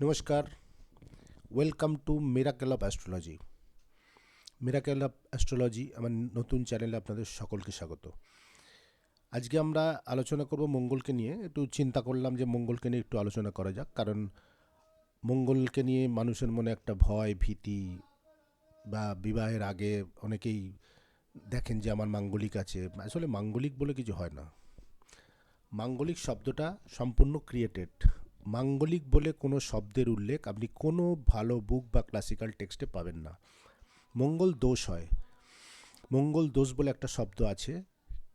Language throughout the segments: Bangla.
নমস্কার, welcome to miracle of astrology. Miracle of astrology আমার নতুন চ্যানেলে আপনাদের সকলকে স্বাগত। আজকে আমরা আলোচনা করব মঙ্গলকে নিয়ে। একটু চিন্তা করলাম যে মঙ্গলকে নিয়ে একটু আলোচনা করা যাক, কারণ মঙ্গলকে নিয়ে মানুষের মনে একটা ভয়, ভীতি বা বিবাহের আগে অনেকেই দেখেন যে আমার মাঙ্গলিক আছে। আসলে মাঙ্গলিক বলে কিছু হয় না। মাঙ্গলিক শব্দটা সম্পূর্ণ ক্রিয়েটেড। মাঙ্গলিক বলে কোনো শব্দের উল্লেখ আপনি কোনো ভালো বুক বা ক্লাসিক্যাল টেক্সটে পাবেন না। মঙ্গল দোষ হয়। মঙ্গল দোষ বলে একটা শব্দ আছে,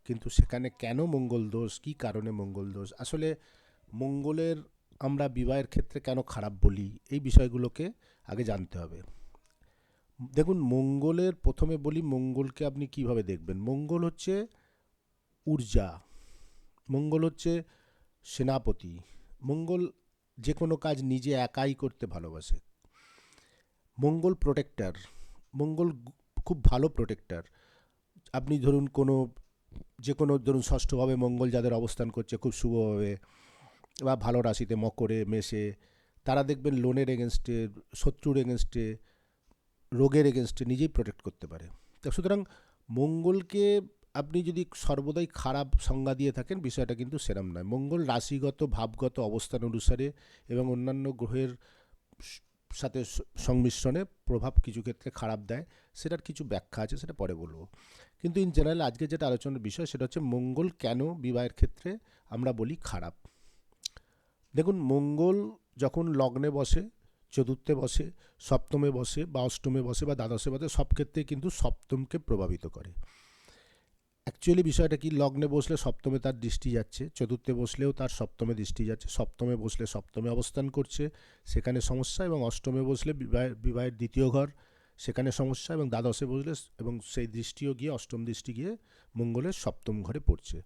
কিন্তু সেখানে কেন মঙ্গল দোষ, কী কারণে মঙ্গল দোষ, আসলে মঙ্গলের আমরা বিবাহের ক্ষেত্রে কেন খারাপ বলি, এই বিষয়গুলোকে আগে জানতে হবে। দেখুন, মঙ্গলের প্রথমে বলি মঙ্গলকে আপনি কিভাবে দেখবেন। মঙ্গল হচ্ছে ঊর্জা, মঙ্গল হচ্ছে সেনাপতি। মঙ্গল যে কোনো কাজ নিজে একাই করতে ভালোবাসে। মঙ্গল প্রোটেক্টর, মঙ্গল খুব ভালো প্রোটেক্টর। আপনি ধরুন যে কোনো ধরুন ষষ্ঠভাবে মঙ্গল যাদের অবস্থান করছে খুব শুভভাবে বা ভালো রাশিতে মকরে, মেষে, তারা দেখবেন লোনের এগেনস্টে, শত্রুর এগেনস্টে, রোগের এগেনস্টে নিজেই প্রোটেক্ট করতে পারে। তো সুতরাং মঙ্গলকে আপনি যদি সর্বদাই খারাপ সংজ্ঞা দিয়ে থাকেন, বিষয়টা কিন্তু সেরম নয়। মঙ্গল রাশিগত ভাবগত অবস্থান অনুসারে এবং অন্যান্য গ্রহের সাথে সংমিশ্রণে প্রভাব কিছু ক্ষেত্রে খারাপ দেয়। সেটার কিছু ব্যাখ্যা আছে, সেটা পরে বলবো। কিন্তু ইন জেনারেল আজকে যেটা আলোচনার বিষয় সেটা হচ্ছে মঙ্গল কেন বিবাহের ক্ষেত্রে আমরা বলি খারাপ। দেখুন, মঙ্গল যখন লগ্নে বসে, চতুর্থে বসে, সপ্তমে বসে বা অষ্টমে বসে বা দ্বাদশে বসে, সব ক্ষেত্রেই কিন্তু সপ্তমকে প্রভাবিত করে। অ্যাকচুয়ালি বিষয়টা কি, লগ্নে বসলে সপ্তমে তার দৃষ্টি যাচ্ছে, চতুর্থে বসলেও তার সপ্তমে দৃষ্টি যাচ্ছে, সপ্তমে বসলে সপ্তমে অবস্থান করছে, সেখানে সমস্যা, এবং অষ্টমে বসলে বিবাহের দ্বিতীয় ঘর, সেখানে সমস্যা, এবং দ্বাদশে বসলে এবং সেই দৃষ্টিও গিয়ে অষ্টম দৃষ্টি গিয়ে মঙ্গলের সপ্তম ঘরে পড়ছে।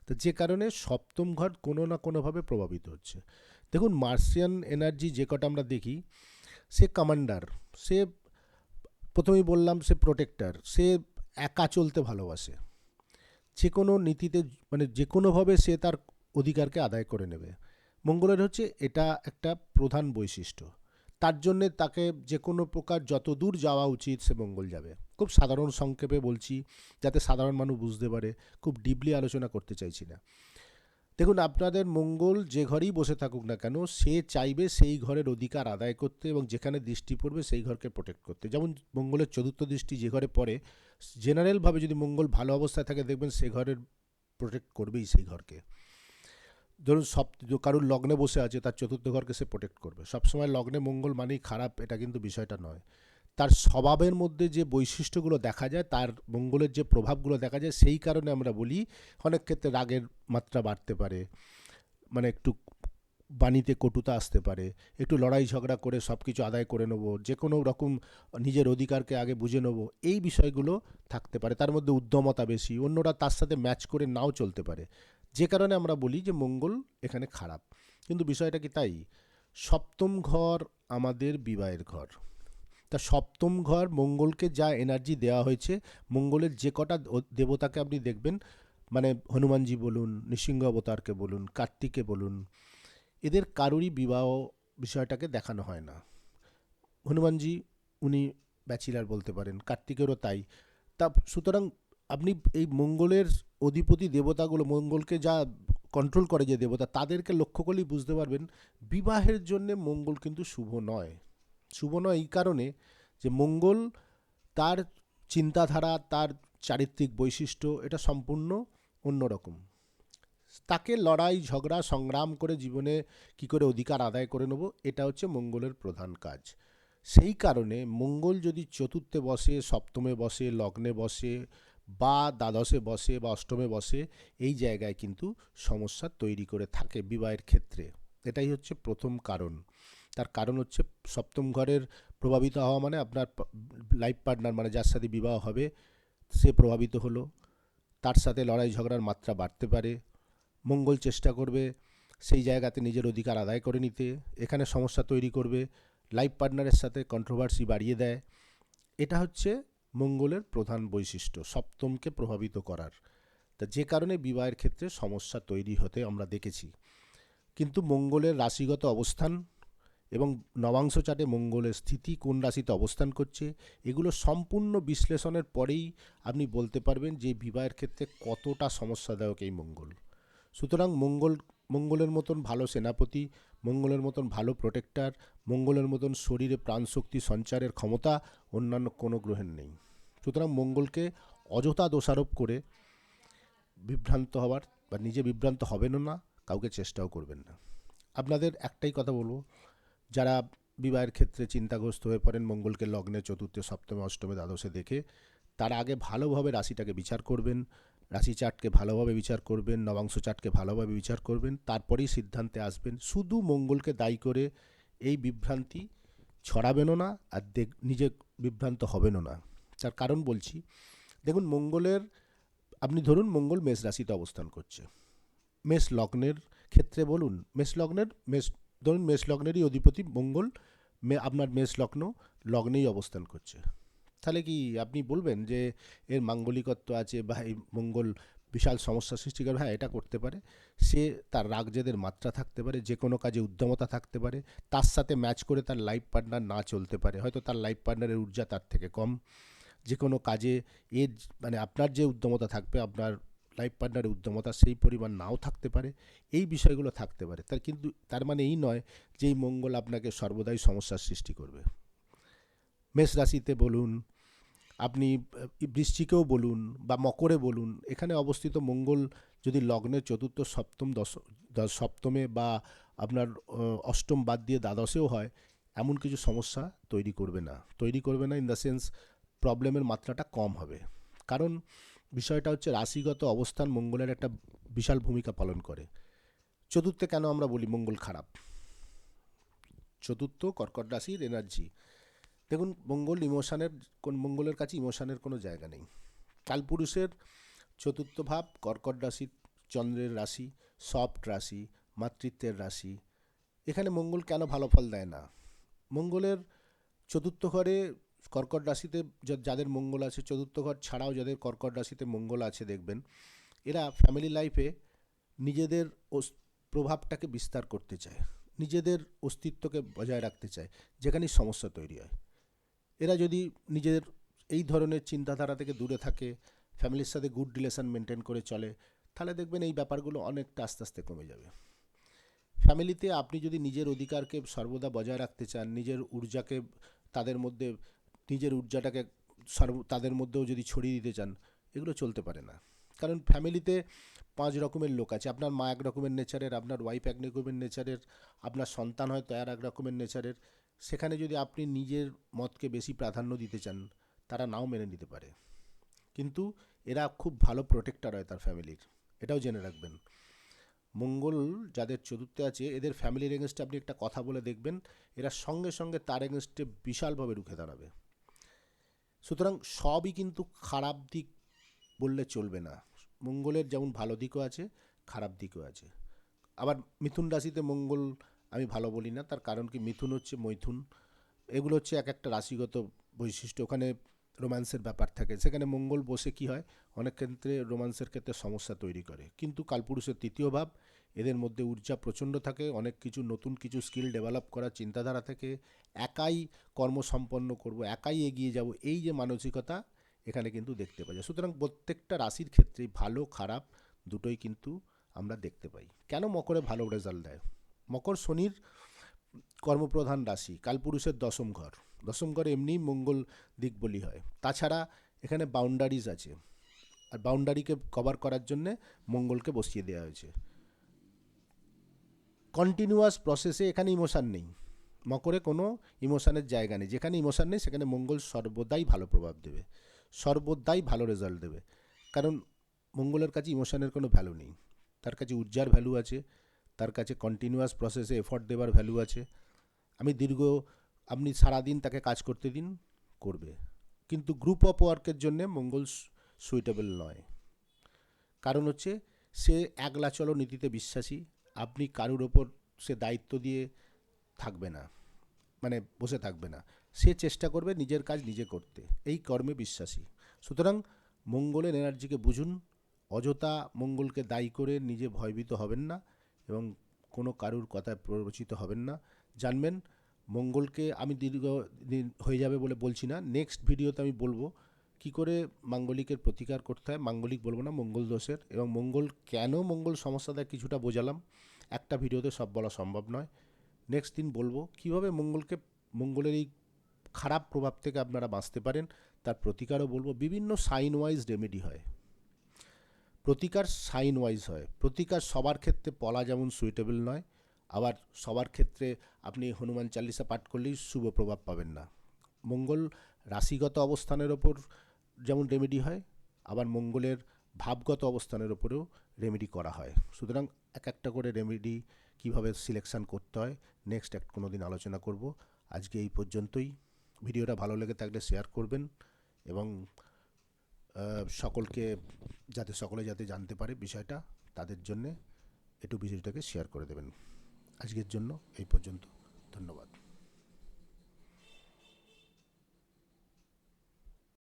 তো যে কারণে সপ্তম ঘর কোনো না কোনোভাবে প্রভাবিত হচ্ছে। দেখুন, মার্সিয়ান এনার্জি যে কটা আমরা দেখি, সে কমান্ডার, সে প্রথমেই বললাম সে প্রোটেক্টর, সে একা চলতে ভালোবাসে। যে কোনো নীতিতে মানে যে কোনোভাবে সে তার অধিকারকে আদায় করে নেবে। মঙ্গলের হচ্ছে এটা একটা প্রধান বৈশিষ্ট্য। তার জন্যে তাকে যে কোনো প্রকার যত দূর যাওয়া উচিত সে মঙ্গল যাবে। খুব সাধারণ সংক্ষেপে বলছি, যাতে সাধারণ মানুষ বুঝতে পারে, খুব ডিপলি আলোচনা করতে চাইছি না। দেখুন, আপনাদের মঙ্গল যে ঘরেই বসে থাকুক না কেন, সে চাইবে সেই ঘরের অধিকার আদায় করতে এবং যেখানে দৃষ্টি পড়বে সেই ঘরকে প্রোটেক্ট করতে। যেমন মঙ্গলের চতুর্থ দৃষ্টি যে ঘরে পড়ে, জেনারেলভাবে যদি মঙ্গল ভালো অবস্থায় থাকে দেখবেন সে ঘরের প্রোটেক্ট করবেই সেই ঘরকে। ধরুন কারুর লগ্নে বসে আছে, তার চতুর্থ ঘরকে সে প্রোটেক্ট করবে। সবসময় লগ্নে মঙ্গল মানেই খারাপ, এটা কিন্তু বিষয়টা নয়। তার স্বভাবের মধ্যে যে বৈশিষ্ট্যগুলো দেখা যায়, তার মঙ্গলের যে প্রভাবগুলো দেখা যায়, সেই কারণে আমরা বলি অনেক ক্ষেত্রে রাগের মাত্রা বাড়তে পারে, মানে একটু বাণীতে কটুতা আসতে পারে, একটু লড়াই ঝগড়া করে সব কিছু আদায় করে নেবো, যে কোনো রকম নিজের অধিকারকে আগে বুঝে নেবো, এই বিষয়গুলো থাকতে পারে। তার মধ্যে উদ্যমতা বেশি, অন্যরা তার সাথে ম্যাচ করে নাও চলতে পারে, যে কারণে আমরা বলি যে মঙ্গল এখানে খারাপ। কিন্তু বিষয়টা কি তাই? সপ্তম ঘর আমাদের বিবাহের ঘর। তা সপ্তম ঘর মঙ্গলকে যা এনার্জি দেওয়া হয়েছে, মঙ্গলের যে কটা দেবতাকে আপনি দেখবেন, মানে হনুমানজি বলুন, নৃসিংহ অবতারকে বলুন, কার্তিকে বলুন, এদের কারোরই বিবাহ বিষয়টাকে দেখানো হয় না। হনুমানজি উনি ব্যাচিলার বলতে পারেন, কার্তিকেরও তাই। তা সুতরাং আপনি এই মঙ্গলের অধিপতি দেবতাগুলো, মঙ্গলকে যা কন্ট্রোল করে যে দেবতা, তাদেরকে লক্ষ্য করলেই বুঝতে পারবেন বিবাহের জন্য মঙ্গল কিন্তু শুভ নয়। শুভ নয় এই কারণে যে মঙ্গল, তার চিন্তাধারা, তার চারিত্রিক বৈশিষ্ট্য এটা সম্পূর্ণ অন্যরকম। তাকে লড়াই ঝগড়া সংগ্রাম করে জীবনে কি করে অধিকার আদায় করে নেব, এটা হচ্ছে মঙ্গলের প্রধান কাজ। সেই কারণে মঙ্গল যদি চতুর্থে বসে, সপ্তমে বসে, লগ্নে বসে বা দ্বাদশে বসে বা অষ্টমে বসে, এই জায়গায় কিন্তু সমস্যা তৈরি করে থাকে বিবাহের ক্ষেত্রে। এটাই হচ্ছে প্রথম কারণ। তার কারণ হচ্ছে সপ্তম ঘরের প্রভাবিত হওয়া, মানে আপনার লাইফ পার্টনার, মানে যার সাথে বিবাহ হবে, সে প্রভাবিত হলো, তার সাথে লড়াই ঝগড়ার মাত্রা বাড়তে পারে। মঙ্গল চেষ্টা করবে সেই জায়গাতে নিজের অধিকার আদায় করে নিতে, এখানে সমস্যা তৈরি করবে, লাইফ পার্টনারের সাথে কন্ট্রোভার্সি বাড়িয়ে দেয়। এটা হচ্ছে মঙ্গলের প্রধান বৈশিষ্ট্য, সপ্তমকে প্রভাবিত করার। তা যে কারণে বিবাহের ক্ষেত্রে সমস্যা তৈরি হতে আমরা দেখেছি। কিন্তু মঙ্গলের রাশিগত অবস্থান এবং নবাংশ চার্টে মঙ্গলের স্থিতি কোন রাশিতে অবস্থান করছে, এগুলো সম্পূর্ণ বিশ্লেষণের পরেই আপনি বলতে পারবেন যে বিবাহের ক্ষেত্রে কতটা সমস্যাদায়ক এই মঙ্গল। সুতরাং মঙ্গলের মতন ভালো সেনাপতি, মঙ্গলের মতন ভালো প্রোটেক্টর, মঙ্গলের মতন শরীরে প্রাণশক্তি সঞ্চারের ক্ষমতা অন্যান্য কোনো গ্রহের নেই। সুতরাং মঙ্গলকে অযথা দোষারোপ করে বিভ্রান্ত হওয়ার বা নিজে বিভ্রান্ত হবেনও না, কাউকে চেষ্টাও করবেন না। আপনাদের একটাই কথা বলবো, যারা বিবাহের ক্ষেত্রে চিন্তাগ্রস্ত হয়ে পড়েন মঙ্গলকে লগ্নে, চতুর্থে, সপ্তমে, অষ্টমে, দ্বাদশে দেখে, তারা আগে ভালোভাবে রাশিটাকে বিচার করবেন, রাশি চার্টকে ভালোভাবে বিচার করবেন, নবাংশ চার্টকে ভালোভাবে বিচার করবেন, তারপরেই সিদ্ধান্তে আসবেন। শুধু মঙ্গলকে দায়ী করে এই বিভ্রান্তি ছড়াবেনও না, আর নিজে বিভ্রান্ত হবেনও না। তার কারণ বলছি, দেখুন মঙ্গলের, আপনি ধরুন মঙ্গল মেষ রাশিতে অবস্থান করছে, মেষ লগ্নের ক্ষেত্রে বলুন, ধরুন মেষ লগ্নেরই অধিপতি মঙ্গল আপনার মেষ লগ্নেই অবস্থান করছে, তাহলে কি আপনি বলবেন যে এর মাঙ্গলিকত্ব আছে বা এই মঙ্গল বিশাল সমস্যা সৃষ্টি করে? হ্যাঁ, এটা করতে পারে। সে তার রাগজেদের মাত্রা থাকতে পারে, যে কোনো কাজে উদ্যমতা থাকতে পারে, তার সাথে ম্যাচ করে তার লাইফ পার্টনার না চলতে পারে, হয়তো তার লাইফ পার্টনারের ঊর্জা তার থেকে কম। যে কোনো কাজে এর মানে আপনার যে উদ্যমতা থাকবে, আপনার লাইফ পার্টনারের উদ্যমতা সেই পরিমাণ নাও থাকতে পারে। এই বিষয়গুলো থাকতে পারে, কিন্তু তার মানে এই নয় যে এই মঙ্গল আপনাকে সর্বদাই সমস্যার সৃষ্টি করবে। মেষ রাশিতে বলুন, আপনি বৃশ্চিকেও বলুন বা মকরে বলুন, এখানে অবস্থিত মঙ্গল যদি লগ্নের চতুর্থ, সপ্তম, সপ্তমে বা আপনার অষ্টম বাদ দিয়ে দ্বাদশেও হয়, এমন কিছু সমস্যা তৈরি করবে না ইন দ্য সেন্স প্রবলেমের মাত্রাটা কম হবে। কারণ বিষয়টা হচ্ছে রাশিগত অবস্থান মঙ্গলের একটা বিশাল ভূমিকা পালন করে। চতুর্থে কেন আমরা বলি মঙ্গল খারাপ? চতুর্থ কর্কট রাশির এনার্জি, দেখুন মঙ্গলের কাছে ইমোশনের কোনো জায়গা নেই। কালপুরুষের চতুর্থ ভাব কর্কট রাশি, চন্দ্রের রাশি, সফট রাশি, মাতৃত্বের রাশি। এখানে মঙ্গল কেন ভালো ফল দেয় না? মঙ্গলের চতুর্থ ঘরে কর্কট রাশিতে যাদের মঙ্গল আছে, চতুর্থ ঘর ছাড়াও যাদের কর্কট রাশিতে মঙ্গল আছে, দেখবেন এরা ফ্যামিলি লাইফে নিজেদের প্রভাবটাকে বিস্তার করতে চায়, নিজেদের অস্তিত্বকে বজায় রাখতে চায়, যেখানেই সমস্যা তৈরি হয়। এরা যদি নিজের এই ধরনের চিন্তাধারা থেকে দূরে থাকে, ফ্যামিলির সাথে গুড রিলেশন মেনটেন করে চলে, তাহলে দেখবেন এই ব্যাপারগুলো অনেকটা আস্তে আস্তে কমে যাবে। ফ্যামিলিতে আপনি যদি নিজের অধিকারকে সর্বদা বজায় রাখতে চান, নিজের ঊর্জাকে তাদের মধ্যে, নিজের ঊর্জাটাকে তাদের মধ্যেও যদি ছড়িয়ে দিতে চান, এগুলো চলতে পারে না। কারণ ফ্যামিলিতে 5 রকমের লোক আছে। আপনার মা এক রকমের নেচারের, আপনার ওয়াইফ এক রকমের নেচারের, আপনার সন্তান হয়তো আর এক রকমের নেচারের। সেখানে যদি আপনি নিজের মতকে বেশি প্রাধান্য দিতে চান, তারা নাও মেনে নিতে পারে। কিন্তু এরা খুব ভালো প্রোটেক্টর হয় তার ফ্যামিলির, এটাও জেনে রাখবেন। মঙ্গল যাদের চতুর্থে আছে, এদের ফ্যামিলির এগেনস্টে আপনি একটা কথা বলে দেখবেন, এরা সঙ্গে সঙ্গে তার এগেনস্টে বিশালভাবে রুখে দাঁড়াবে। সুতরাং সবই কিন্তু খারাপ দিক বললে চলবে না। মঙ্গলের যেমন ভালো দিকও আছে, খারাপ দিকও আছে। আবার মিথুন রাশিতে মঙ্গল আমি ভালো বলি না, তার কারণ কি, মিথুন হচ্ছে মৈথুন, এগুলো হচ্ছে এক একটা রাশিগত বৈশিষ্ট্য। ওখানে রোম্যান্সের ব্যাপার থাকে, সেখানে মঙ্গল বসে কি হয়, অনেক ক্ষেত্রে রোম্যান্সের ক্ষেত্রে সমস্যা তৈরি করে। কিন্তু কালপুরুষের তৃতীয় ভাব, এদের মধ্যে ঊর্জা প্রচণ্ড থাকে, অনেক কিছু নতুন কিছু স্কিল ডেভেলপ করার চিন্তাধারা থেকে, একাই কর্ম সম্পন্ন করব, একাই এগিয়ে যাব, এই যে মানসিকতা এখানে কিন্তু দেখতে পাই। সুতরাং প্রত্যেকটা রাশির ক্ষেত্রেই ভালো খারাপ দুটোই কিন্তু আমরা দেখতে পাই। কেন মকরে ভালো রেজাল্ট দেয়? মকর শনির কর্মপ্রধান রাশি, কালপুরুষের দশম ঘরে এমনিই মঙ্গল দিক বলি হয়। তাছাড়া এখানে বাউন্ডারিজ আছে, আর বাউন্ডারিকে কভার করার জন্যে মঙ্গলকে বসিয়ে দেওয়া হয়েছে। কন্টিনিউয়াস প্রসেসে এখানে ইমোশান নেই, মকরে কোনো ইমোশানের জায়গা নেই। যেখানে ইমোশান নেই সেখানে মঙ্গল সর্বদাই ভালো প্রভাব দেবে, সর্বদাই ভালো রেজাল্ট দেবে। কারণ মঙ্গলের কাছে ইমোশানের কোনো ভ্যালু নেই, তার কাছে ঊর্জার ভ্যালু আছে, তার কাছে কন্টিনিউয়াস প্রসেসে এফর্ট দেওয়ার ভ্যালু আছে। আপনি সারাদিন তাকে কাজ করতে দিন, করবে। কিন্তু গ্রুপ অফ ওয়ার্কের জন্যে মঙ্গল সুইটেবল নয়। কারণ হচ্ছে সে একলা চলো নীতিতে বিশ্বাসী, আপনি কারুর ওপর সে দায়িত্ব দিয়ে থাকবে না, মানে বসে থাকবে না, সে চেষ্টা করবে নিজের কাজ নিজে করতে, এই কর্মে বিশ্বাসী। সুতরাং মঙ্গলের এনার্জিকে বুঝুন, অযথা মঙ্গলকে দায়ী করে নিজে ভয়ভীত হবেন না এবং কোনো কারুর কথায় প্ররোচিত হবেন না। জানবেন মঙ্গলকে আমি দীর্ঘ দিন হয়ে যাবে বলে বলছি না, নেক্সট ভিডিওতে আমি বলবো কি করে মাঙ্গলিকের প্রতিকার করতে হয়, মাঙ্গলিক বলবো না, মঙ্গল দোষের, এবং মঙ্গল কেন মঙ্গল সমস্যা দেয় কিছুটা বোঝালাম। একটা ভিডিওতে সব বলা সম্ভব নয়। নেক্সট দিন বলবো কীভাবে মঙ্গলের এই খারাপ প্রভাব থেকে আপনারা বাঁচতে পারেন, তার প্রতিকারও বলবো। বিভিন্ন সাইন ওয়াইজ রেমেডি হয়, প্রতিকার সাইন ওয়াইজ হয়। প্রতিকার সবার ক্ষেত্রে পলা যেমন সুইটেবল নয়, আবার সবার ক্ষেত্রে আপনি হনুমান চালিসা পাঠ করলেই শুভ প্রভাব পাবেন না। মঙ্গল রাশিগত অবস্থানের ওপর যেমন রেমেডি হয়, আবার মঙ্গলের ভাবগত অবস্থানের ওপরেও রেমেডি করা হয়। সুতরাং এক একটা করে রেমেডি কীভাবে সিলেকশান করতে হয় নেক্সট কোনো দিন আলোচনা করব। আজকে এই পর্যন্তই। ভিডিওটা ভালো লেগে থাকলে শেয়ার করবেন এবং সকলকে সকলে যাতে জানতে পারে বিষয়টা, তাদের জন্যে একটু ভিডিওটাকে শেয়ার করে দেবেন। আজকের জন্য এই পর্যন্ত।